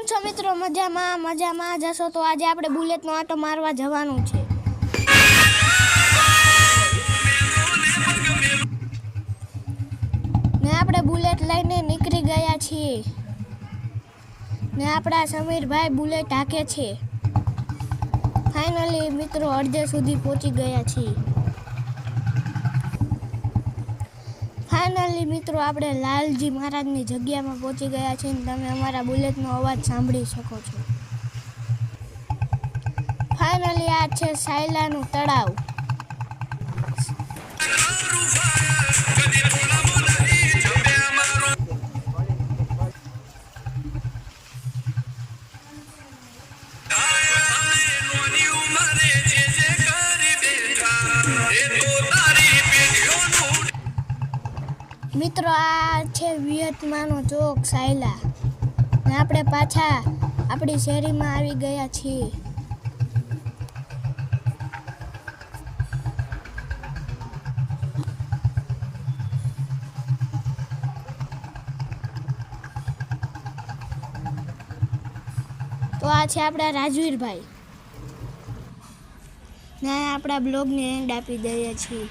છો મિત્રો? મજામાં જશો તો આજે આપણે બુલેટનો આંટો મારવા જવાનું છે. ને આપણે બુલેટ લઈને નીકળી ગયા છીએ ને આપણા સમીરભાઈ બુલેટ હાકે છે. ફાઇનલી મિત્રો અડધે સુધી પહોંચી ગયા છીએ. ફાઇનલી મિત્રો આપણે લાલજી મહારાજની જગ્યામાં પહોંચી ગયા છીએ. તમે અમારા બુલેટનો અવાજ સાંભળી શકો છો. ફાઇનલી આ છે સાયલાનું તળાવ. મિત્રો આ છે વિયતમાનો ચોક સાયલા ને આપણે પાછા આપણી શેરીમાં આવી ગયા છીએ. તો આ છે આપણા રાજવીરભાઈ ને આપણા બ્લોગને એન્ડ આપી દઈએ છીએ.